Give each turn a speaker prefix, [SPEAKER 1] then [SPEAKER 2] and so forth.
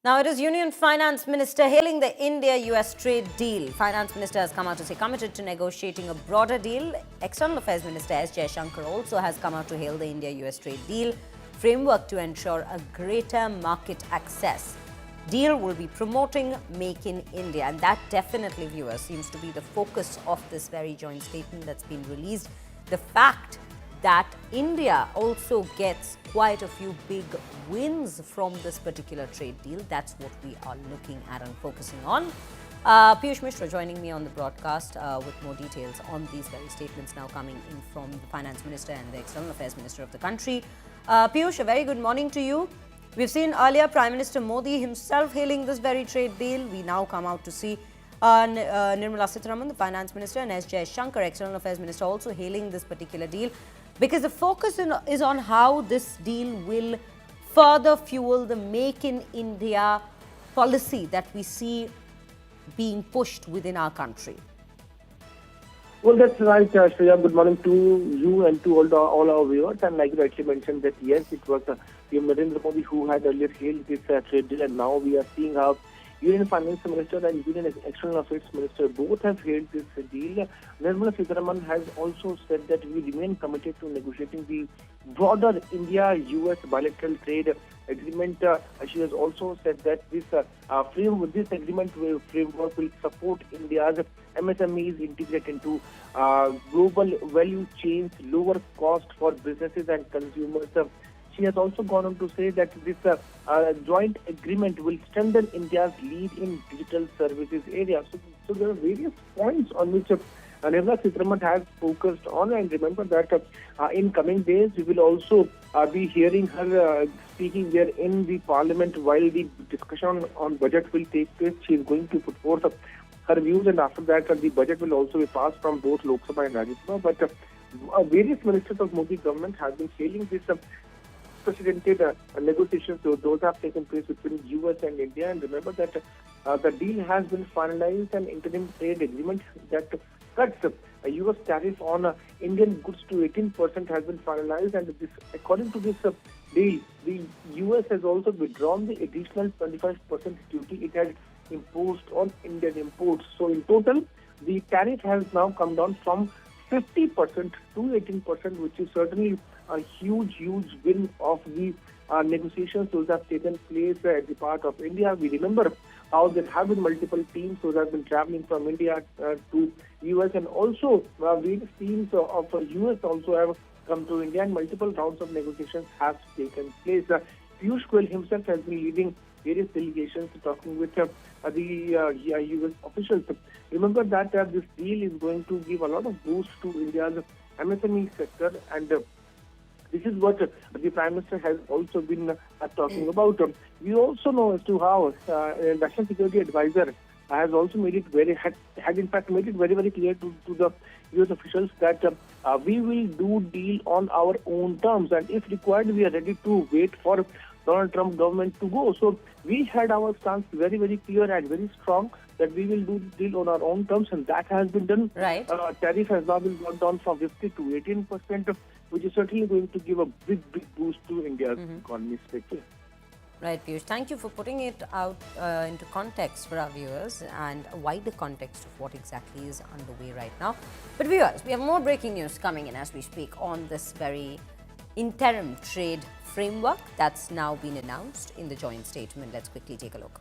[SPEAKER 1] Now, it is Union Finance Minister hailing the India-US trade deal. Finance Minister has come out to say committed to negotiating a broader deal. External Affairs Minister Jaishankar also has come out to hail the India-US trade deal framework to ensure a greater market access. Deal will be promoting Make in India, and that definitely, viewers, seems to be the focus of this very joint statement that's been released. The fact that India also gets quite a few big wins from this particular trade deal. That's what we are looking at and focusing on. Piyush Mishra joining me on the broadcast with more details on these very statements now coming in from the Finance Minister and the External Affairs Minister of the country. Piyush, a very good morning to you. We've seen earlier Prime Minister Modi himself hailing this very trade deal. We now come out to see Nirmala Sitharaman, the Finance Minister, and S. Jaishankar, External Affairs Minister, also hailing this particular deal, because the focus is on how this deal will further fuel the Make in India policy that we see being pushed within our country.
[SPEAKER 2] Well, that's right, Shreya. Good morning to you and to all our viewers. And like you rightly mentioned that yes, it was Narendra Modi who had earlier hailed this trade deal, and now we are seeing how Union Finance Minister and Union External Affairs Minister both have hailed this deal. Nirmala Sitharaman has also said that we remain committed to negotiating the broader India-US bilateral trade agreement. She has also said that this agreement framework will support India's MSMEs integrate into global value chains, lower cost for businesses and consumers. She has also gone on to say that this joint agreement will strengthen India's lead in digital services area. So there are various points on which Nirmala Sitharaman has focused on, and remember that in coming days we will also be hearing her speaking there in the parliament while the discussion on budget will take place. She is going to put forth her views, and after that the budget will also be passed from both Lok Sabha and Rajya Sabha. But various ministers of Modi government have been hailing this precedented negotiations. So those have taken place between US and India, and remember that the deal has been finalized. An interim trade agreement that cuts a US tariff on Indian goods to 18% has been finalized, and this, according to this deal, the US has also withdrawn the additional 25% duty it had imposed on Indian imports. So in total, the tariff has now come down from 50% to 18%, which is certainly a huge win of the negotiations. Those have taken place at the part of India. We remember how there have been multiple teams who have been traveling from India to US, and also various teams of US also have come to India, and multiple rounds of negotiations have taken place. Piyush Goyal himself has been leading various delegations talking with the US officials. Remember that this deal is going to give a lot of boost to India's MSME sector, and this is what the Prime Minister has also been talking about. We also know as to how National Security Advisor has also made it had in fact made it very clear to the US officials that we will do deal on our own terms, and if required, we are ready to wait for Donald Trump government to go. So we had our stance very clear and very strong that we will do the deal on our own terms, and that has been done.
[SPEAKER 1] Right.
[SPEAKER 2] Tariff has now been brought down from 50 to 18%, which is certainly going to give a big boost to India's economy, especially.
[SPEAKER 1] Right, Piyush. Thank you for putting it out into context for our viewers and a wider context of what exactly is underway right now. But viewers, we have more breaking news coming in as we speak on this very interim trade framework that's now been announced in the joint statement. Let's quickly take a look.